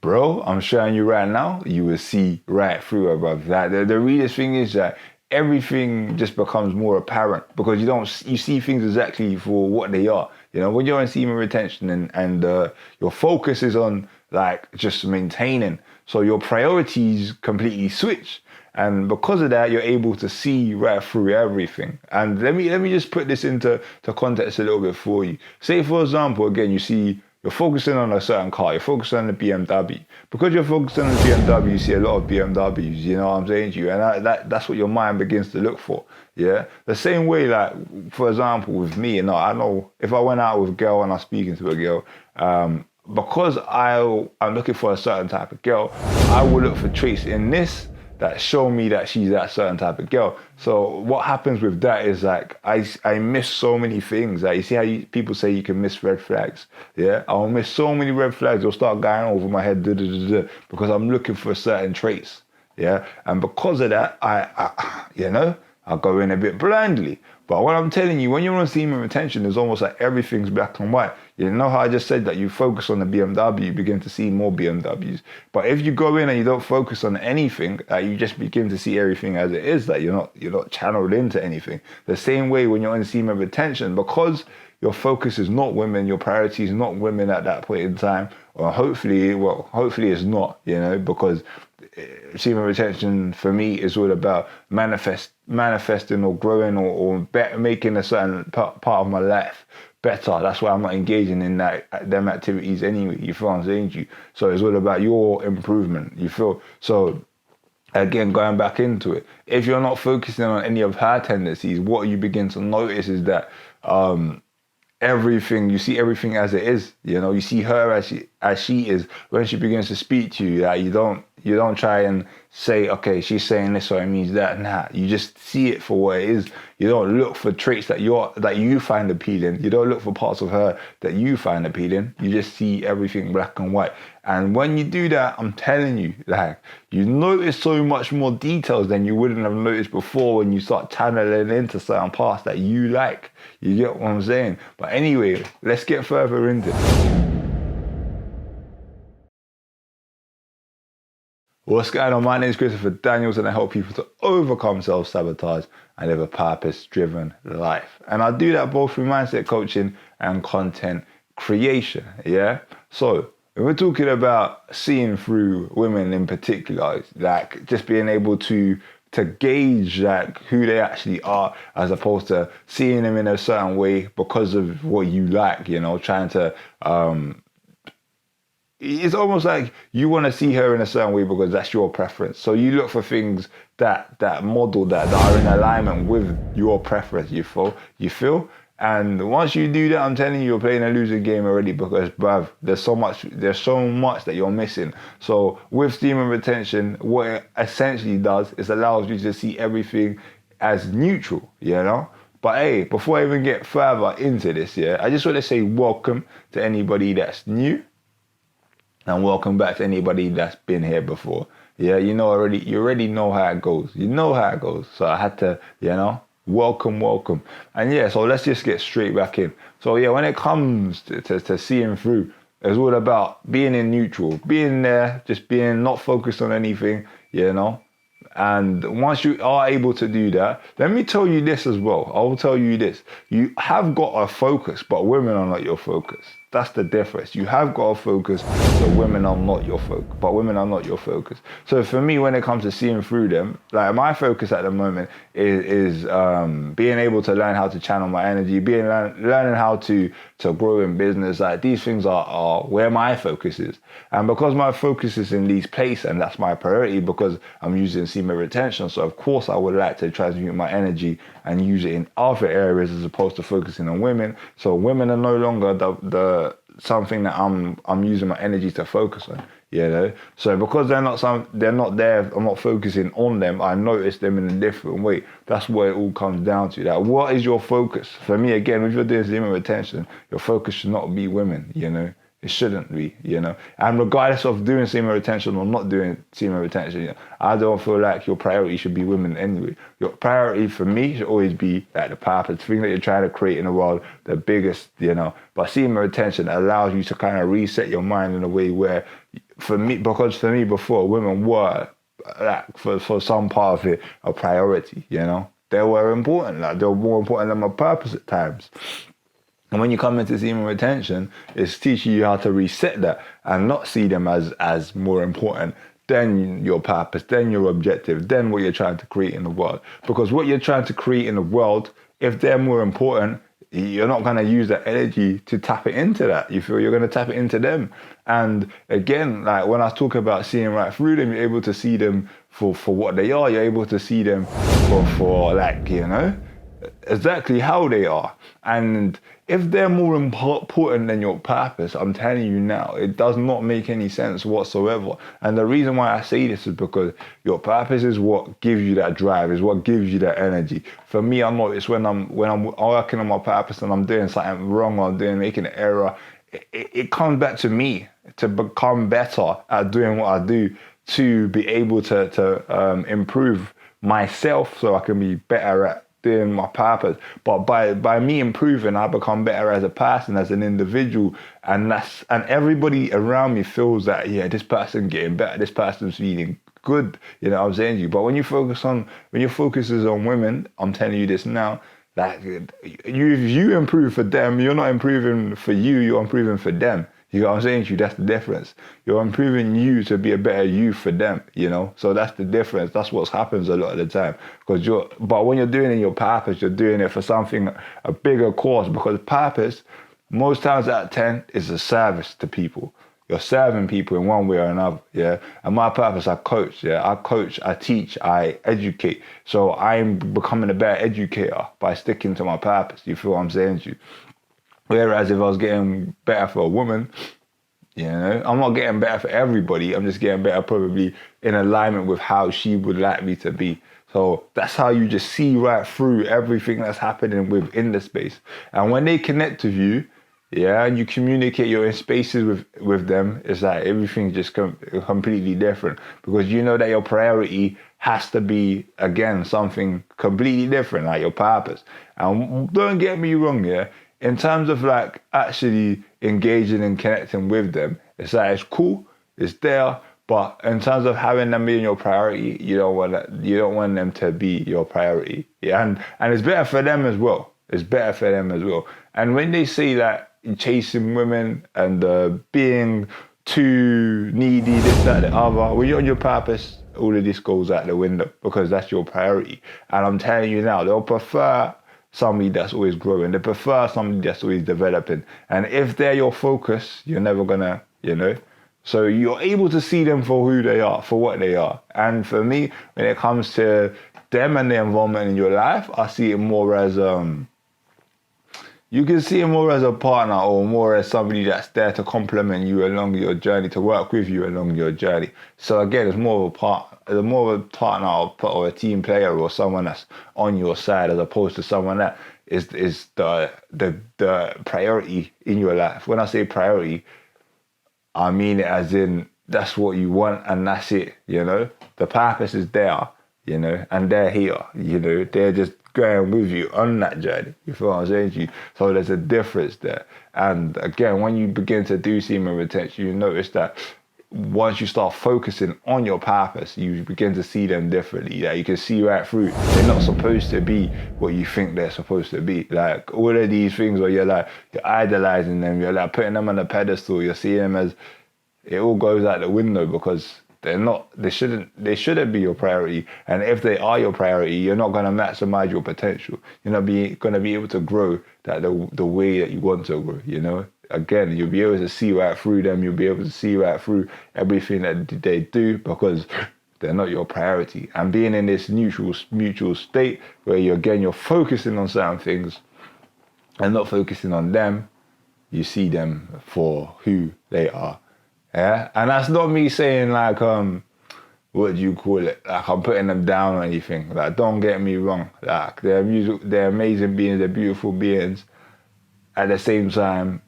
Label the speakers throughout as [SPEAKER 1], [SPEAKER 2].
[SPEAKER 1] bro, I'm showing you right now, you will see right through it, bro. That the realest thing is that everything just becomes more apparent because you see things exactly for what they are. You know, when you're in semen retention and your focus is on like just maintaining, so your priorities completely switch. And because of that, you're able to see right through everything. And let me just put this into context a little bit for you. Say, for example, again, you're focusing on a certain car, you're focusing on the BMW. Because you're focusing on the BMW, you see a lot of BMWs, you know what I'm saying to you? And that's what your mind begins to look for, yeah? The same way, like, for example, with me, I know if I went out with a girl and I'm speaking to a girl, because I'm looking for a certain type of girl, I will look for traits in this that show me that she's that certain type of girl. So what happens with that is like I miss so many things. Like you see how people say you can miss red flags. Yeah, I'll miss so many red flags. They'll start going over my head because I'm looking for certain traits. Yeah, and because of that, I go in a bit blindly. But what I'm telling you, when you're on semen retention, it's almost like everything's black and white. You know how I just said that you focus on the BMW, you begin to see more BMWs. But if you go in and you don't focus on anything, you just begin to see everything as it is. That you're not channeled into anything. The same way when you're in semen retention, because your focus is not women, your priority is not women at that point in time, or hopefully it's not, because semen retention for me is all about manifesting or growing or making a certain part of my life better. That's why I'm not engaging in them activities anyway. You feel what I'm saying to you? So it's all about your improvement. You feel? So again, going back into it, if you're not focusing on any of her tendencies, what you begin to notice is that you see everything as it is. You see her as she is. When she begins to speak to you, you don't try and say, okay, she's saying this so it means that. Nah, you just see it for what it is. You don't look for traits that you find appealing. You don't look for parts of her that you find appealing. You just see everything black and white. And when you do that, I'm telling you, you notice so much more details than you wouldn't have noticed before when you start channeling into certain parts that you like. You get what I'm saying? But anyway, let's get further into it. What's going on? My name is Christopher Daniels and I help people to overcome self-sabotage and live a purpose-driven life. And I do that both through mindset coaching and content creation, yeah? So, when we're talking about seeing through women in particular, like just being able to gauge like who they actually are as opposed to seeing them in a certain way because of what you like, trying to it's almost like you want to see her in a certain way because that's your preference. So you look for things that model that are in alignment with your preference, you feel? And once you do that, I'm telling you, you're playing a losing game already because, bruv, there's so much that you're missing. So with semen retention, what it essentially does is allows you to see everything as neutral, But hey, before I even get further into this, I just want to say welcome to anybody that's new. And welcome back to anybody that's been here before. Yeah, you already know how it goes. You know how it goes. So I had to, welcome. And so let's just get straight back in. So when it comes to seeing through, it's all about being in neutral, being there, just being not focused on anything, And once you are able to do that, let me tell you this as well. I will tell you this. You have got a focus, but women are not your focus. That's the difference. You have got a focus, but women are not your focus. So for me, when it comes to seeing through them, like my focus at the moment is being able to learn how to channel my energy, learning how to grow in business. Like these things are where my focus is. And because my focus is in these places, and that's my priority because I'm using semen retention. So of course I would like to transmute my energy and use it in other areas as opposed to focusing on women. So women are no longer the something that I'm using my energy to focus on. So because they're not there, I'm not focusing on them, I notice them in a different way. That's what it all comes down to. That what is your focus? For me, again, if you're doing semen retention, your focus should not be women, It shouldn't be, And regardless of doing semen retention or not doing semen retention, I don't feel like your priority should be women anyway. Your priority for me should always be like the purpose, the thing that you're trying to create in the world, the biggest, But semen retention allows you to kind of reset your mind in a way where for me before, women were like for some part of it a priority. They were important. Like they were more important than my purpose at times. And when you come into semen retention, it's teaching you how to reset that and not see them as more important than your purpose, then your objective, then what you're trying to create in the world. Because what you're trying to create in the world, if they're more important, you're not going to use that energy to tap it into that. You feel you're going to tap it into them. And again, like when I talk about seeing right through them, you're able to see them for what they are. You're able to see them for like, exactly how they are. And if they're more important than your purpose, I'm telling you now, it does not make any sense whatsoever. And the reason why I say this is because your purpose is what gives you that drive, is what gives you that energy. For me, I know it's when I'm working on my purpose and I'm doing something wrong or making an error, it comes back to me to become better at doing what I do, to be able to improve myself so I can be better at doing my purpose. But by me improving, I become better as a person, as an individual, and everybody around me feels that, yeah, this person getting better, this person's feeling good. You know what I'm saying to you? But when your focus is on women, I'm telling you this now, like you improve for them, you're not improving for you, you're improving for them. You know what I'm saying to you? That's the difference. You're improving you to be a better you for them, So that's the difference. That's what happens a lot of the time. But when you're doing it in your purpose, you're doing it for something, a bigger cause. Because purpose, most times out of 10, is a service to people. You're serving people in one way or another, yeah? And my purpose, I coach, yeah? I coach, I teach, I educate. So I'm becoming a better educator by sticking to my purpose. You feel what I'm saying to you? Whereas if I was getting better for a woman, I'm not getting better for everybody. I'm just getting better probably in alignment with how she would like me to be. So that's how you just see right through everything that's happening within the space. And when they connect with you, yeah, and you communicate, you're in spaces with them, it's like everything's just completely different. Because you know that your priority has to be, again, something completely different, like your purpose. And don't get me wrong, yeah? In terms of like actually engaging and connecting with them, it's like it's cool, it's there, but in terms of having them being your priority, you don't want them to be your priority. Yeah, and it's better for them as well. It's better for them as well. And when they say that chasing women and being too needy, this, that, the other, when you're on your purpose, all of this goes out the window because that's your priority. And I'm telling you now, they'll prefer somebody that's always growing. They prefer somebody that's always developing. And if they're your focus, you're never gonna, So you're able to see them for who they are, for what they are. And for me, when it comes to them and their involvement in your life, I see it more as you can see it more as a partner or more as somebody that's there to complement you along your journey, to work with you along your journey. So again, it's more of a partner or a team player or someone that's on your side as opposed to someone that is the priority in your life. When I say priority, I mean it as in that's what you want and that's it, The purpose is there, and they're here, They're just going with you on that journey. You feel what I'm saying to you? So there's a difference there. And again, when you begin to do semen retention, you notice that once you start focusing on your purpose, you begin to see them differently. Like you can see right through. They're not supposed to be what you think they're supposed to be. Like all of these things where you're idolizing them, you're like putting them on a pedestal, you're seeing them as, it all goes out the window because they shouldn't be your priority. And if they are your priority, you're not going to maximize your potential. You're not going to be able to grow the way that you want to grow, Again, you'll be able to see right through them. You'll be able to see right through everything that they do because they're not your priority. And being in this mutual state where you're focusing on certain things and not focusing on them, you see them for who they are. Yeah, and that's not me saying what do you call it? Like I'm putting them down or anything. Like don't get me wrong. Like they're amazing beings, they're beautiful beings. At the same time,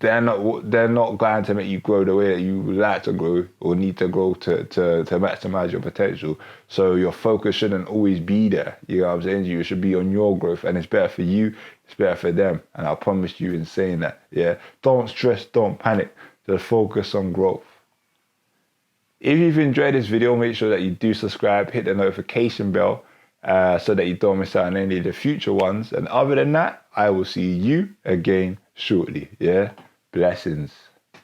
[SPEAKER 1] they're not going to make you grow the way that you would like to grow or need to grow to maximize your potential. So your focus shouldn't always be there. You know what I'm saying? You should be on your growth, and it's better for you. It's better for them. And I promise you in saying that, yeah. Don't stress, don't panic. Just focus on growth. If you've enjoyed this video, make sure that you do subscribe, hit the notification bell so that you don't miss out on any of the future ones. And other than that, I will see you again shortly. Yeah? Blessings.